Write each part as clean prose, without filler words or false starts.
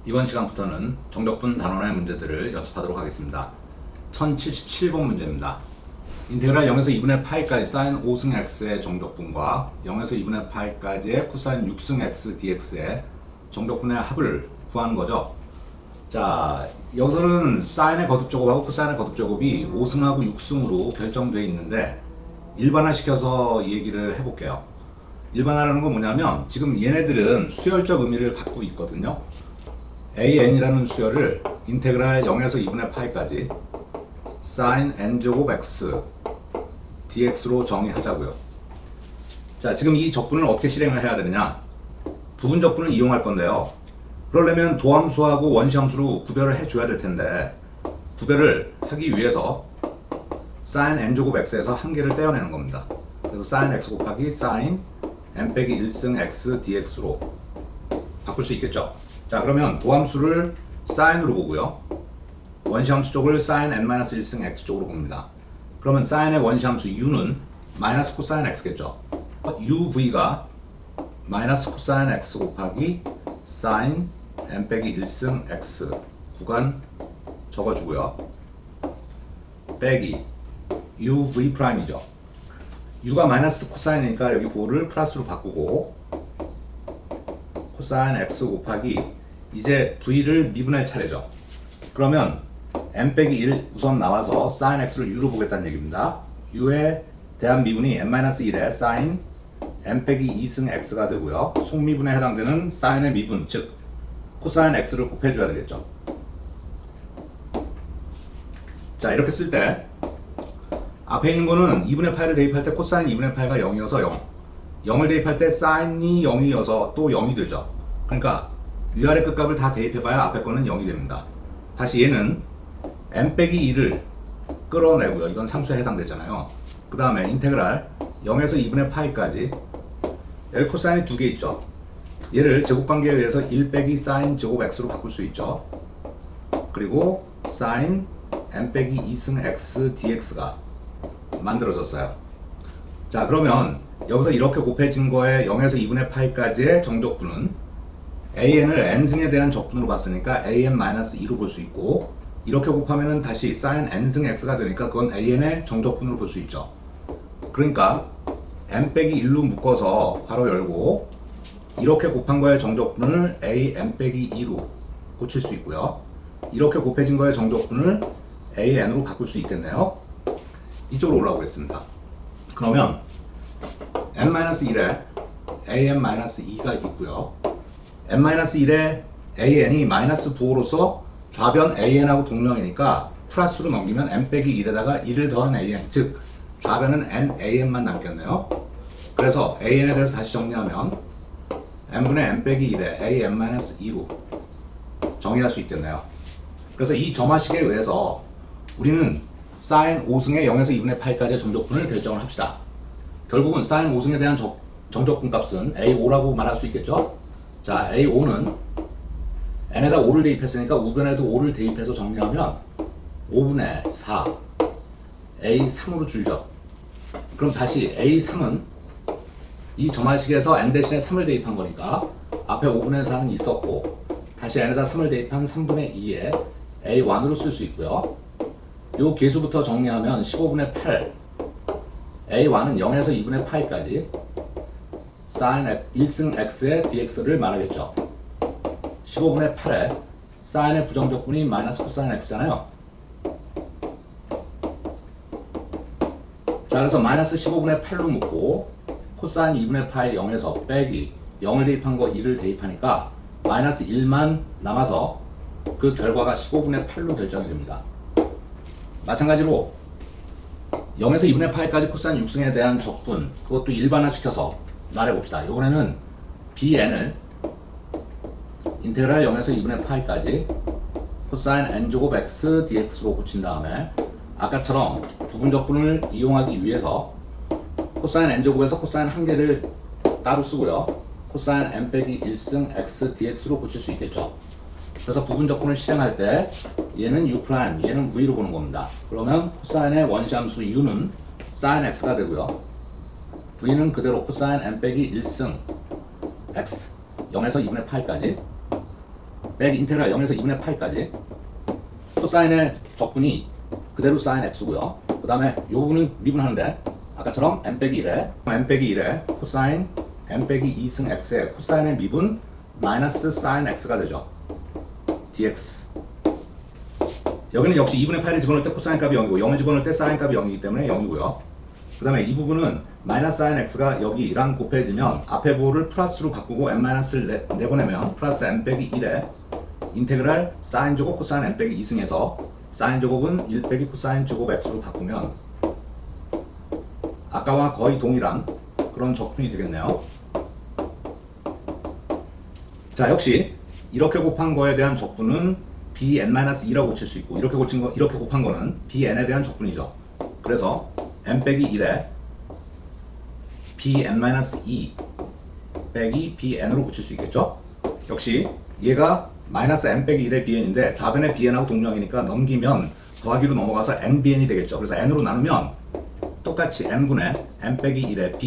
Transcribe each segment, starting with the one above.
이번 시간부터는 정적분 단원의 문제들을 연습하도록 하겠습니다. 1077번 문제입니다. 인테그랄 0에서 2분의 파이까지 사인 5승 x의 정적분과 0에서 2분의 파이까지의 코사인 6승 x dx의 정적분의 합을 구하는 거죠. 자, 여기서는 사인의 거듭제곱하고 코사인의 거듭제곱이 5승하고 6승으로 결정되어 있는데 일반화시켜서 얘기를 해볼게요. 일반화라는 건 뭐냐면 지금 얘네들은 수열적 의미를 갖고 있거든요. an이라는 수열을 인테그랄 0에서 2분의 파이까지 sin n제곱 x dx로 정의하자고요. 자, 지금 이 적분을 어떻게 실행을 해야 되느냐? 부분 적분을 이용할 건데요. 그러려면 도함수하고 원시함수로 구별을 해줘야 될 텐데 구별을 하기 위해서 sin n제곱 x에서 한 개를 떼어내는 겁니다. 그래서 sin x 곱하기 sin n 빼기 1승 x dx로 바꿀 수 있겠죠. 자, 그러면 도함수를 sine으로 보고요. 원시함수 쪽을 sin n-1승 x 쪽으로 봅니다. 그러면 sin의 원시함수 u는 마이너스 코사인 x겠죠. uv가 마이너스 코사인 x 곱하기 sin n 빼기 1승 x 구간 적어주고요. 빼기 uv 프라임이죠. u가 마이너스 코사인이니까 여기 부호를 플러스로 바꾸고 코사인 x 곱하기 이제 v를 미분할 차례죠. 그러면 n 빼기 1 우선 나와서 sin x를 u로 보겠다는 얘기입니다. u에 대한 미분이 n-1에 sin n 빼기 2승 x가 되고요. 속미분에 해당되는 sin의 미분, 즉 코사인 x를 곱해줘야 되겠죠. 자, 이렇게 쓸 때 앞에 있는 거는 2분의 파이를 대입할 때 코사인 2분의 파이가 0이어서 0, 0을 대입할 때 사인이 0이어서 또 0이 되죠. 그러니까 위아래 끝값을 다 대입해봐야 앞에 거는 0이 됩니다. 다시 얘는 n 빼기 2를 끌어내고요. 이건 상수에 해당되잖아요. 그 다음에 인테그랄 0에서 2분의 파이까지 여기 코사인이 두 개 있죠. 얘를 제곱관계에 의해서 1 빼기 사인 제곱 x로 바꿀 수 있죠. 그리고 사인 n 빼기 2승 x dx가 만들어졌어요. 자, 그러면 여기서 이렇게 곱해진 거에 0에서 2분의 파이까지의 정적분은 an을 n승에 대한 적분으로 봤으니까 an-2로 볼 수 있고 이렇게 곱하면은 다시 sin n승 x가 되니까 그건 an의 정적분으로 볼 수 있죠. 그러니까 n 빼기 1로 묶어서 괄호 열고 이렇게 곱한 거의 정적분을 an 빼기 2로 고칠 수 있고요. 이렇게 곱해진 거의 정적분을 an으로 바꿀 수 있겠네요. 이쪽으로 올라오겠습니다. 그러면 n-1에 an-2가 있고요. n-1에 an이 마이너스 부호로서 좌변 an하고 동명이니까 플러스로 넘기면 n 빼기 1에다가 1을 더한 an, 즉 좌변은 nan만 남겠네요. 그래서 an에 대해서 다시 정리하면 n분의 n 빼기 1에 an-2로 정의할 수 있겠네요. 그래서 이 점화식에 의해서 우리는 sin 5승의 0에서 2분의 8까지의 정적분을 결정을 합시다. 결국은 sin 5승에 대한 정적분 값은 A5라고 말할 수 있겠죠? 자, A5는 n에다 5를 대입했으니까 우변에도 5를 대입해서 정리하면 5분의 4 A3으로 줄죠. 그럼 다시 A3은 이 점화식에서 n 대신에 3을 대입한 거니까 앞에 5분의 4는 있었고 다시 n에다 3을 대입한 3분의 2에 A1으로 쓸 수 있고요. 요 계수부터 정리하면 15분의 8 A1은 0에서 2분의 8까지 sin 1승 x의 dx를 말하겠죠. 15분의 8에 sin의 부정적분이 마이너스 코사인 x잖아요. 자, 그래서 마이너스 15분의 8로 묶고 코사인 2분의 파이 0에서 빼기 0을 대입한 거 2를 대입하니까 마이너스 1만 남아서 그 결과가 15분의 8로 결정이 됩니다. 마찬가지로 0에서 2분의 파이까지 코사인 6승에 대한 적분 그것도 일반화시켜서 말해봅시다. 이번에는 bn을 인테그랄 0에서 2분의 파이까지 코사인 n제곱 x dx로 고친 다음에 아까처럼 부분 적분을 이용하기 위해서 코사인 n제곱에서 코사인 한 개를 따로 쓰고요. 코사인 n 빼기 1승 x dx로 고칠 수 있겠죠. 그래서 부분 적분을 실행할 때 얘는 u', 얘는 v로 보는 겁니다. 그러면 코사인의 원시함수 u는 sin x가 되고요. v는 그대로 코사인 n 빼기 1승 x 0에서 2분의 8까지 빼기 인테그랄 0에서 2분의 파이까지 코사인의 적분이 그대로 사인 x고요. 그 다음에 이 부분은 미분하는데 아까처럼 n 빼기 1에 코사인 n 빼기 2승 x의 코사인의 미분 마이너스 사인 x가 되죠. dx. 여기는 역시 2분의 파이를 집어넣을 때 코사인 값이 0이고 0을 집어넣을 때 사인 값이 0이기 때문에 0이고요. 그 다음에 이 부분은 마이너스 사인 x가 여기랑 곱해지면 앞에 부호를 플러스로 바꾸고 n-를 내보내면 플러스 n 빼기 1에 인테그랄 사인 제곱 코사인 n 빼기 2승에서 사인 제곱은 1 빼기 코사인 제곱 x로 바꾸면 아까와 거의 동일한 그런 적분이 되겠네요. 자, 역시 이렇게 곱한 거에 대한 적분은 bn-2라고 고칠 수 있고 이렇게 곱한 거는 bn에 대한 적분이죠. 그래서 n 빼기 1에 bn-2 빼기 bn으로 고칠 수 있겠죠. 역시 얘가 마이너스 n 빼기 1의 bn인데 답변의 bn하고 동량이니까 넘기면 더하기로 넘어가서 nbn이 되겠죠. 그래서 n으로 나누면 똑같이 n분의 n 빼기 1의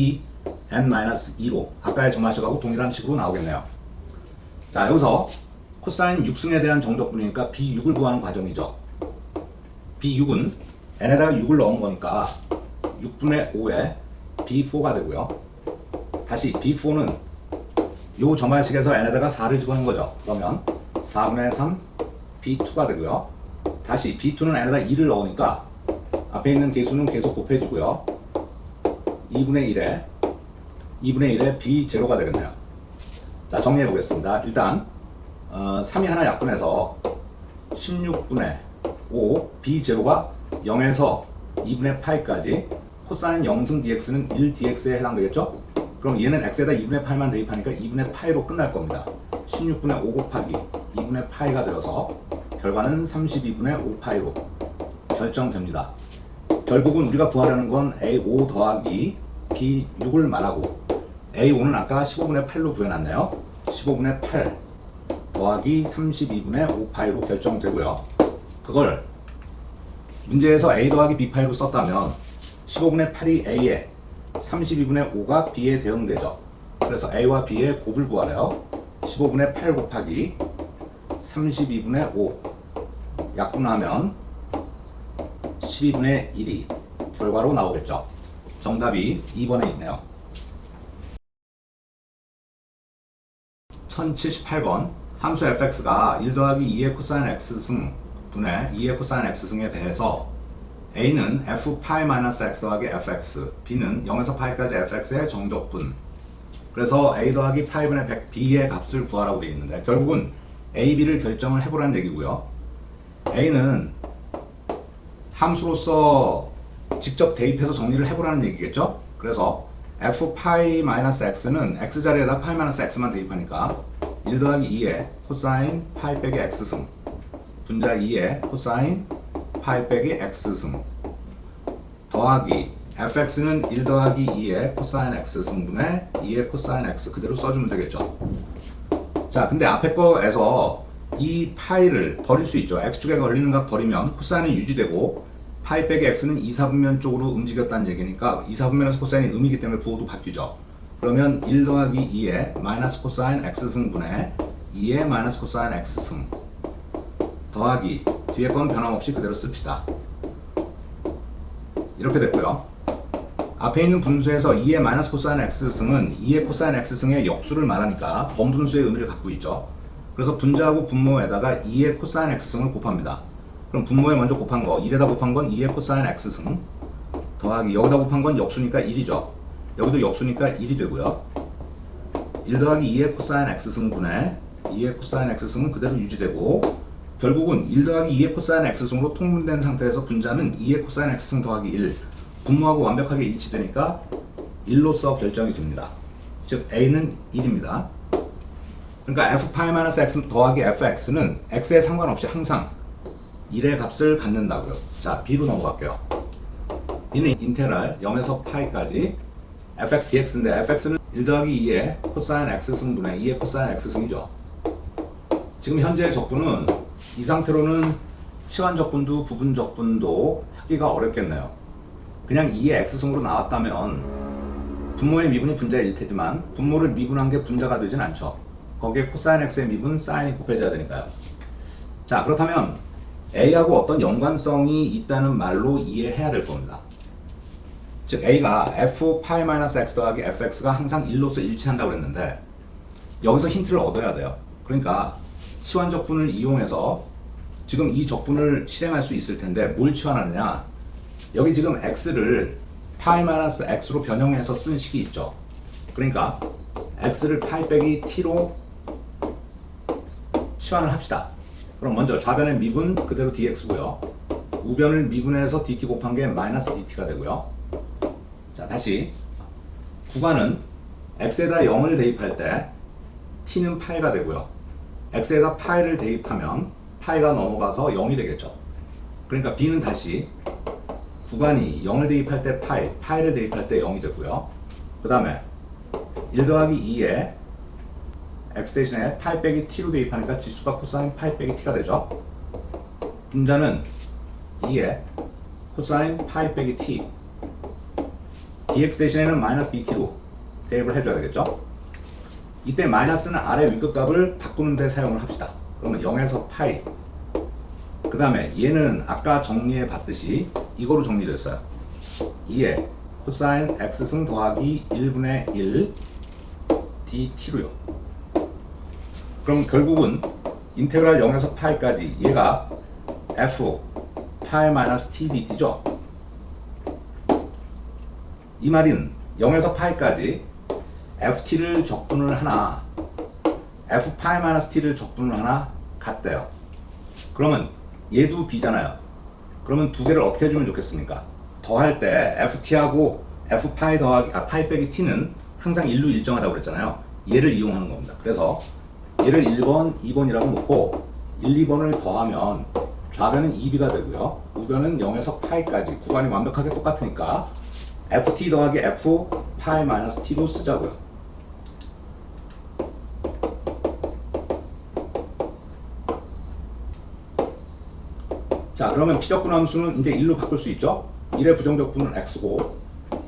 bn-2로 아까의 점화식하고 동일한 식으로 나오겠네요. 자, 여기서 코사인 6승에 대한 정적분이니까 b6을 구하는 과정이죠. b6은 n에다가 6을 넣은 거니까 6분의 5에 b4가 되고요. 다시 b4는 요 점화식에서 n에다가 4를 집어넣은 거죠. 그러면 4분의 3 b2가 되고요. 다시 b2는 n에다 2를 넣으니까 앞에 있는 개수는 계속 곱해지고요. 2분의 1에 b0가 되겠네요. 자, 정리해 보겠습니다. 일단 3이 하나 약분해서 16분의 5 b0가 0에서 2분의 파이까지 코사인 0승 dx는 1dx에 해당되겠죠? 그럼 얘는 x에다 2분의 파이만 대입하니까 2분의 파이로 끝날 겁니다. 16분의 5 곱하기 2분의 파이가 되어서 결과는 32분의 5파이로 결정됩니다. 결국은 우리가 구하려는 건 a5 더하기 b6을 말하고 a5는 아까 15분의 8로 구해놨네요. 15분의 8 더하기 32분의 5파이로 결정되고요. 그걸 문제에서 a 더하기 b파이로 썼다면 15분의 8이 a에 32분의 5가 b에 대응되죠. 그래서 a와 b의 곱을 구하래요. 15분의 8 곱하기 32분의 5 약분하면 12분의 1이 결과로 나오겠죠. 정답이 2번에 있네요. 1078번 함수 fx가 1 더하기 2의 코사인 x승 분의 2의 코사인 x승에 대해서 a는 f 파이-x 더하기 fx, b는 0에서 파이까지 fx의 정적분. 그래서 a 더하기 파이분의 100 b의 값을 구하라고 되어 있는데 결국은 a, b를 결정을 해보라는 얘기고요. a는 함수로서 직접 대입해서 정리를 해보라는 얘기겠죠. 그래서 f 파이-x는 x 자리에다 파이-x만 대입하니까 1 더하기 2의 코사인 파이 빼기 x승 분자 2의 코사인 파이 빼기 x승 더하기 fx는 1 더하기 2의 코사인 x승분의 2의 코사인 x 그대로 써주면 되겠죠. 자, 근데 앞에 거에서 이 파이를 버릴 수 있죠. x축에 걸리는 각 버리면 코사인은 유지되고 파이 빼기 x는 2사분면 쪽으로 움직였다는 얘기니까 2사분면에서 코사인이 음이기 때문에 부호도 바뀌죠. 그러면 1 더하기 2의 마이너스 코사인 x승분의 2의 마이너스 코사인 x승 더하기 뒤에 건 변함없이 그대로 씁시다. 이렇게 됐고요. 앞에 있는 분수에서 2의 마이너스 코사인 x승은 2의 코사인 x승의 역수를 말하니까 범분수의 의미를 갖고 있죠. 그래서 분자하고 분모에다가 2의 코사인 x승을 곱합니다. 그럼 분모에 먼저 곱한 거 1에다 곱한 건 2의 코사인 x승 더하기 여기다 곱한 건 역수니까 1이죠. 여기도 역수니까 1이 되고요. 1 더하기 2의 코사인 x승분의 2의 코사인 x승은 그대로 유지되고 결국은 1 더하기 2의 코사인 x승으로 통분된 상태에서 분자는 2의 코사인 x승 더하기 1 분모하고 완벽하게 일치되니까 1로서 결정이 됩니다. 즉 a는 1입니다. 그러니까 f 파이-x 더하기 fx는 x에 상관없이 항상 1의 값을 갖는다고요. 자, b로 넘어갈게요. b는 인테그랄 0에서 파이까지 fx dx인데 fx는 1 더하기 2의 코사인 x승분의 2의 코사인 x승이죠. 지금 현재의 적분은 이 상태로는 치환적분도 부분적분도 하기가 어렵겠네요. 그냥 2의 x승으로 나왔다면 분모의 미분이 분자일 테지만 분모를 미분한 게 분자가 되진 않죠. 거기에 코사인 x의 미분 사인이 곱해져야 되니까요. 자, 그렇다면 a하고 어떤 연관성이 있다는 말로 이해해야 될 겁니다. 즉 a가 f 파이 마이너스 x 더하기 fx가 항상 1로서 일치한다고 그랬는데 여기서 힌트를 얻어야 돼요. 그러니까 치환 적분을 이용해서 지금 이 적분을 실행할 수 있을 텐데 뭘 치환하느냐, 여기 지금 x를 파이 마이너스 x로 변형해서 쓴 식이 있죠. 그러니까 x를 파이 빼기 t로 치환을 합시다. 그럼 먼저 좌변의 미분 그대로 dx고요. 우변을 미분해서 dt 곱한 게 마이너스 dt가 되고요. 자, 다시 구간은 x에다 0을 대입할 때 t는 파이가 되고요. x에다 파이를 대입하면 파이가 넘어가서 0이 되겠죠. 그러니까 b는 다시 구간이 0을 대입할 때 파이를 대입할 때 0이 되고요. 그 다음에 1 더하기 2에 x 대신에 파이 빼기 t로 대입하니까 지수가 코사인 파이 빼기 t가 되죠. 분자는 2에 코사인 파이 빼기 t, dx 대신에는 마이너스 dt로 대입을 해줘야 되겠죠. 이때 마이너스는 아래 윗끝값을 바꾸는 데 사용을 합시다. 그러면 0에서 파이, 그 다음에 얘는 아까 정리해 봤듯이 이거로 정리됐어요. 2에 코사인 x승 더하기 1분의 1 dt로요. 그럼 결국은 인테그랄 0에서 파이까지 얘가 f 파이 마이너스 t dt죠. 이 말은 0에서 파이까지 ft를 적분을 하나 f 파이 마이너스 t를 적분을 하나 같대요. 그러면 얘도 b잖아요. 그러면 두 개를 어떻게 해주면 좋겠습니까? 더할 때 ft하고 f 파이 더하기 파이 빼기 t는 항상 1로 일정하다고 그랬잖아요. 얘를 이용하는 겁니다. 그래서 얘를 1번, 2번이라고 놓고 1, 2번을 더하면 좌변은 2b가 되고요. 우변은 0에서 파이까지 구간이 완벽하게 똑같으니까 ft 더하기 f 파이 마이너스 t로 쓰자고요. 자, 그러면 비적분 함수는 이제 1로 바꿀 수 있죠. 1의 부정적분은 x고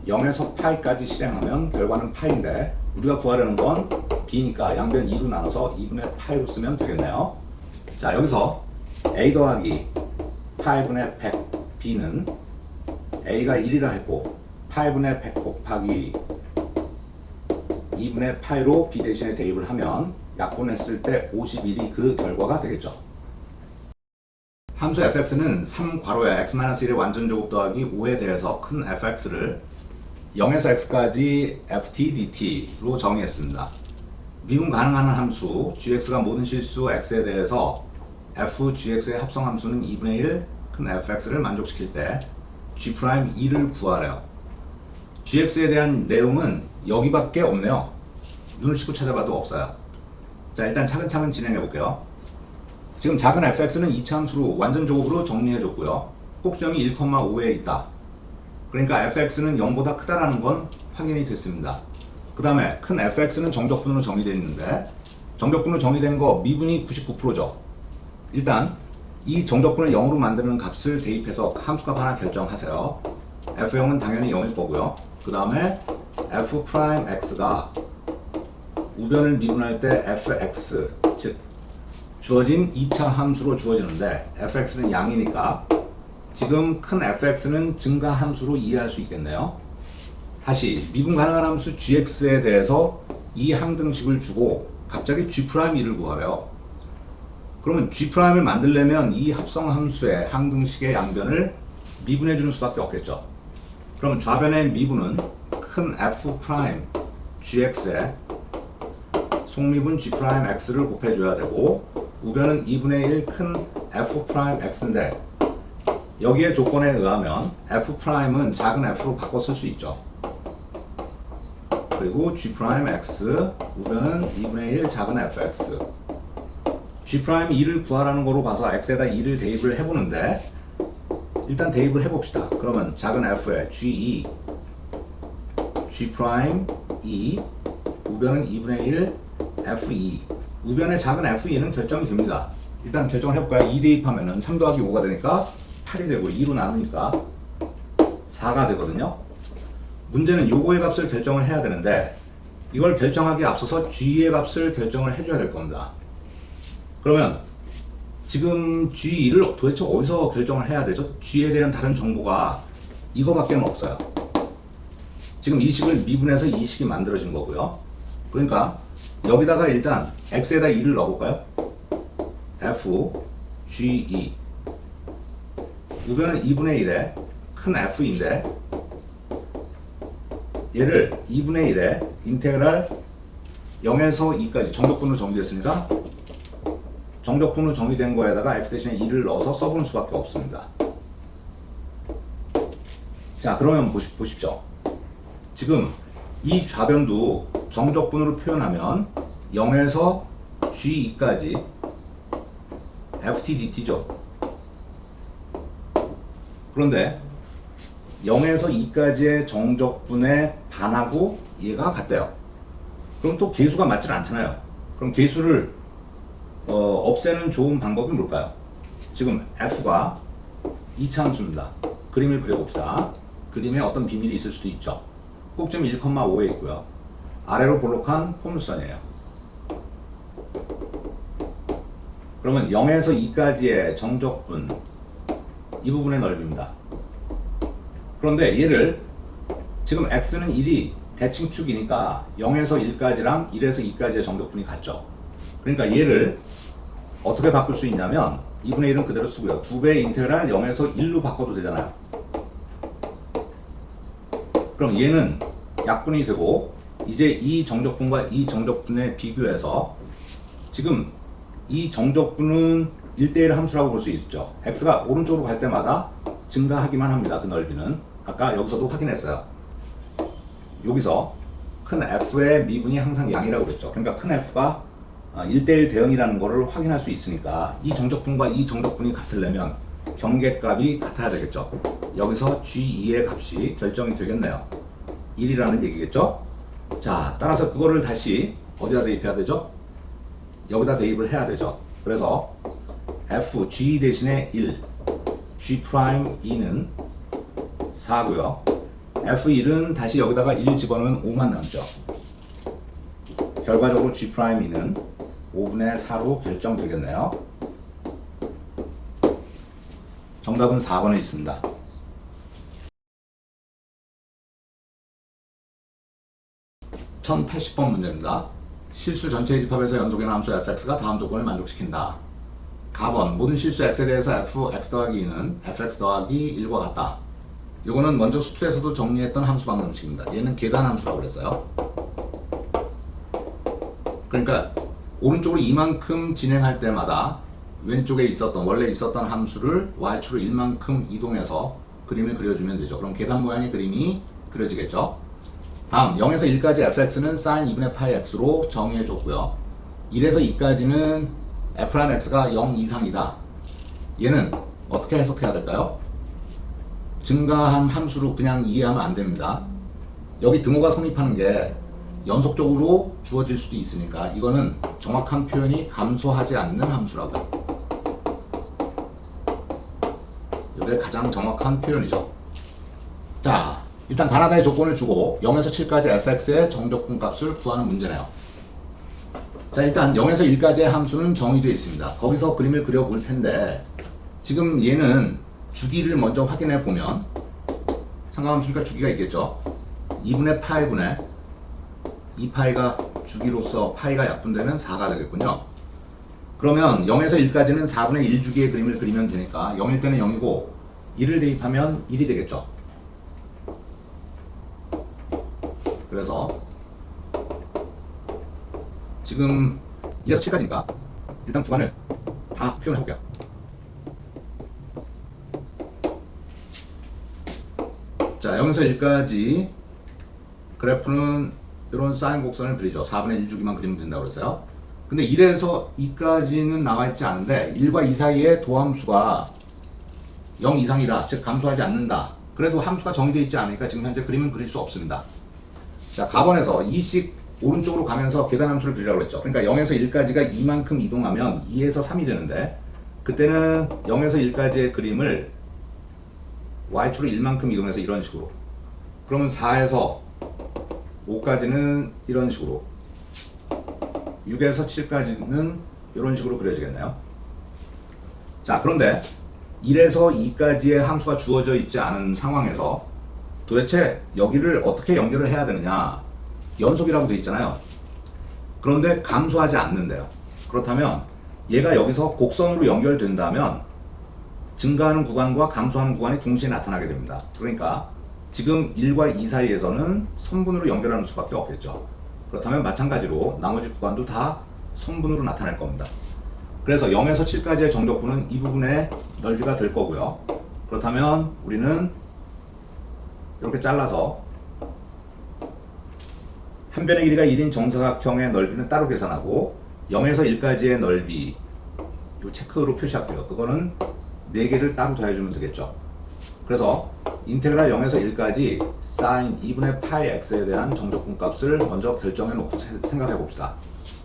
0에서 파이까지 실행하면 결과는 파이인데 우리가 구하려는 건 b니까 양변 2로 나눠서 2분의 파이로 쓰면 되겠네요. 자, 여기서 a 더하기 파이분의 100 b는 a가 1이라 했고 파이분의 100 곱하기 2분의 파이로 b 대신에 대입을 하면 약분했을 때 51이 그 결과가 되겠죠. 함수 fx는 3괄호에 x-1의 완전제곱 더하기 5에 대해서 큰 fx를 0에서 x까지 ft dt로 정의했습니다. 미분 가능한 함수 gx가 모든 실수 x에 대해서 f gx의 합성함수는 2분의 1 큰 fx를 만족시킬 때 g'2를 구하래요. gx에 대한 내용은 여기밖에 없네요. 눈을 씻고 찾아봐도 없어요. 자, 일단 차근차근 진행해 볼게요. 지금 작은 fx는 2차 함수로 완전제곱으로 정리해줬고요. 꼭지점이 1,5에 있다. 그러니까 fx는 0보다 크다라는 건 확인이 됐습니다. 그 다음에 큰 fx는 정적분으로 정의되어 있는데 정적분으로 정의된 거 미분이 99%죠. 일단 이 정적분을 0으로 만드는 값을 대입해서 함수값 하나 결정하세요. f0은 당연히 0일 거고요. 그 다음에 f'x가 우변을 미분할 때 fx, 즉 주어진 2차 함수로 주어지는데 fx는 양이니까 지금 큰 fx는 증가 함수로 이해할 수 있겠네요. 다시 미분 가능한 함수 gx에 대해서 이 항등식을 주고 갑자기 g'2를 구하래요. 그러면 g'을 만들려면 이 합성 함수의 항등식의 양변을 미분해 주는 수밖에 없겠죠. 그럼 좌변의 미분은 큰 f' gx에 속미분 g'x를 곱해줘야 되고 우변은 2분의 1 큰 f'x인데 여기에 조건에 의하면 f'은 작은 f로 바꿔 쓸 수 있죠. 그리고 g'x 우변은 2분의 1 작은 fx g'2를 구하라는 거로 봐서 x에다 2를 대입을 해보는데 일단 대입을 해봅시다. 그러면 작은 f에 g2 g'2 우변은 2분의 1 f2 우변의 작은 f2는 결정이 됩니다. 일단 결정을 해볼까요? 2 대입하면은 3 더하기 5가 되니까 8이 되고 2로 나누니까 4가 되거든요. 문제는 요거의 값을 결정을 해야 되는데 이걸 결정하기에 앞서서 g의 값을 결정을 해줘야 될 겁니다. 그러면 지금 g2를 도대체 어디서 결정을 해야 되죠? g에 대한 다른 정보가 이거밖에 없어요. 지금 이 식을 미분해서 이 식이 만들어진 거고요. 그러니까 여기다가 일단 x에다 2를 넣어볼까요? f g2 우변은 2분의 1에 큰 f인데 얘를 2분의 1에 인테그랄 0에서 2까지 정적분으로 정의됐으니까 정적분으로 정의된 거에다가 x 대신에 2를 넣어서 써보는 수밖에 없습니다. 자, 그러면 보십시오. 지금 이 좌변도 정적분으로 표현하면 0에서 g2까지 ft dt죠. 그런데 0에서 2까지의 정적분의 반하고 얘가 같대요. 그럼 또 계수가 맞질 않잖아요. 그럼 계수를 없애는 좋은 방법이 뭘까요? 지금 f가 2차 함수입니다. 그림을 그려봅시다. 그림에 어떤 비밀이 있을 수도 있죠. 꼭지점이 1,5에 있고요. 아래로 볼록한 포물선이에요. 그러면 0에서 2까지의 정적분 이 부분의 넓이입니다. 그런데 얘를 지금 x는 1이 대칭축이니까 0에서 1까지랑 1에서 2까지의 정적분이 같죠. 그러니까 얘를 어떻게 바꿀 수 있냐면 2분의 1은 그대로 쓰고요. 2배의 인테그랄 0에서 1로 바꿔도 되잖아요. 그럼 얘는 약분이 되고 이제 이 정적분과 이 정적분에 비교해서 지금 이 정적분은 1대1 함수라고 볼 수 있죠. x가 오른쪽으로 갈 때마다 증가하기만 합니다. 그 넓이는 아까 여기서도 확인했어요. 여기서 큰 f의 미분이 항상 양이라고 그랬죠. 그러니까 큰 f가 1대1 대응이라는 것을 확인할 수 있으니까 이 정적분과 이 정적분이 같으려면 경계값이 같아야 되겠죠. 여기서 G2의 값이 결정이 되겠네요. 1이라는 얘기겠죠. 자, 따라서 그거를 다시 어디다 대입해야 되죠? 여기다 대입을 해야 되죠. 그래서 f g 대신에 1 g'2는 4고요. f1은 다시 여기다가 1 집어넣으면 5만 남죠. 결과적으로 g'2는 5분의 4로 결정되겠네요. 정답은 4번에 있습니다. 1080번 문제입니다. 실수 전체의 집합에서 연속의 함수 fx가 다음 조건을 만족시킨다. 가번 모든 실수 x에 대해서 fx 더하기 2는 fx 더하기 1과 같다. 이거는 먼저 수투에서도 정리했던 함수 방정식입니다. 얘는 계단 함수라고 그랬어요. 그러니까 오른쪽으로 이만큼 진행할 때마다 왼쪽에 있었던 원래 있었던 함수를 y축으로 1만큼 이동해서 그림을 그려주면 되죠. 그럼 계단 모양의 그림이 그려지겠죠. 다음 0에서 1까지 fx는 sin 2분의 파이 x로 정의해줬고요. 1에서 2까지는 f'x가 0 이상이다. 얘는 어떻게 해석해야 될까요? 증가한 함수로 그냥 이해하면 안 됩니다. 여기 등호가 성립하는 게 연속적으로 주어질 수도 있으니까 이거는 정확한 표현이 감소하지 않는 함수라고요. 이게 가장 정확한 표현이죠. 자, 일단 가나다의 조건을 주고 0에서 7까지 fx의 정적분 값을 구하는 문제네요. 자, 일단 0에서 1까지의 함수는 정의되어 있습니다. 거기서 그림을 그려볼 텐데 지금 얘는 주기를 먼저 확인해 보면 상관함수니까 주기가 있겠죠. 2분의 파이분의 2파이가 주기로서 파이가 약분되면 4가 되겠군요. 그러면 0에서 1까지는 4분의 1주기의 그림을 그리면 되니까 0일 때는 0이고 1을 대입하면 1이 되겠죠. 그래서 지금 2에서 7까지니까 일단 구간을 다 표현해 볼게요. 자, 0에서 1까지 그래프는 이런 사인 곡선을 그리죠. 4분의 1주기만 그리면 된다고 그랬어요. 근데 1에서 2까지는 나와 있지 않은데 1과 2 사이에 도함수가 0 이상이다. 즉 감소하지 않는다. 그래도 함수가 정의되어 있지 않으니까 지금 현재 그림은 그릴 수 없습니다. 자, 가번에서 2씩 오른쪽으로 가면서 계단 함수를 그리라고 그랬죠. 그러니까 0에서 1까지가 2만큼 이동하면 2에서 3이 되는데 그때는 0에서 1까지의 그림을 y축으로 1만큼 이동해서 이런 식으로, 그러면 4에서 5까지는 이런 식으로, 6에서 7까지는 이런 식으로 그려지겠네요. 자, 그런데 1에서 2까지의 함수가 주어져 있지 않은 상황에서 도대체 여기를 어떻게 연결을 해야 되느냐. 연속이라고 되어 있잖아요. 그런데 감소하지 않는데요. 그렇다면 얘가 여기서 곡선으로 연결된다면 증가하는 구간과 감소하는 구간이 동시에 나타나게 됩니다. 그러니까 지금 1과 2 사이에서는 선분으로 연결하는 수밖에 없겠죠. 그렇다면 마찬가지로 나머지 구간도 다 선분으로 나타날 겁니다. 그래서 0에서 7까지의 정적분은 이 부분의 넓이가 될 거고요. 그렇다면 우리는 이렇게 잘라서 한 변의 길이가 1인 정사각형의 넓이는 따로 계산하고 0에서 1까지의 넓이 이 체크로 표시할게요. 그거는 4개를 따로 더해주면 되겠죠. 그래서 인테그랄 0에서 1까지 sin 2분의 파이 x에 대한 정적분 값을 먼저 결정해 놓고 생각해 봅시다.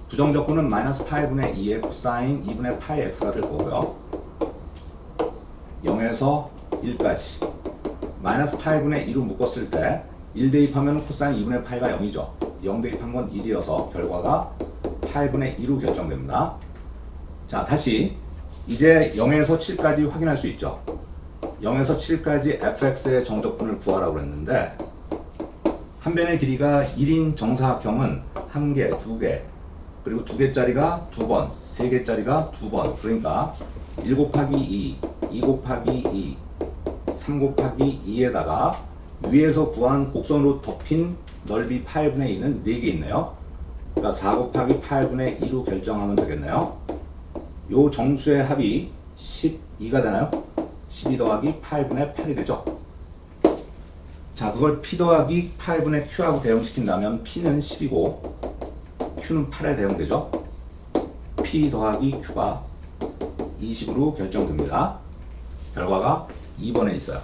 부정적분은 마이너스 파이분의 2의 코사인 2분의 파이 x가 될 거고요. 0에서 1까지 마이너스 파이분의 2로 묶었을 때 1 대입하면 코사인 2분의 파이가 0이죠. 0 대입한 건 1이어서 결과가 파이분의 2로 결정됩니다. 자, 다시 이제 0에서 7까지 확인할 수 있죠. 0에서 7까지 fx의 정적분을 구하라고 그랬는데 한 변의 길이가 1인 정사각형은 1개, 2개, 그리고 2개짜리가 2번, 3개짜리가 2번. 그러니까 1 곱하기 2, 2 곱하기 2, 3 곱하기 2에다가 위에서 구한 곡선으로 덮인 넓이 8분의 2는 4개 있네요. 그러니까 4 곱하기 8분의 2로 결정하면 되겠네요. 요 정수의 합이 12가 되나요? 12 더하기 8분의 8이 되죠. 자, 그걸 p 더하기 8분의 q하고 대응시킨다면 p는 10이고 q는 8에 대응되죠. p 더하기 q가 20으로 결정됩니다. 결과가 2번에 있어요.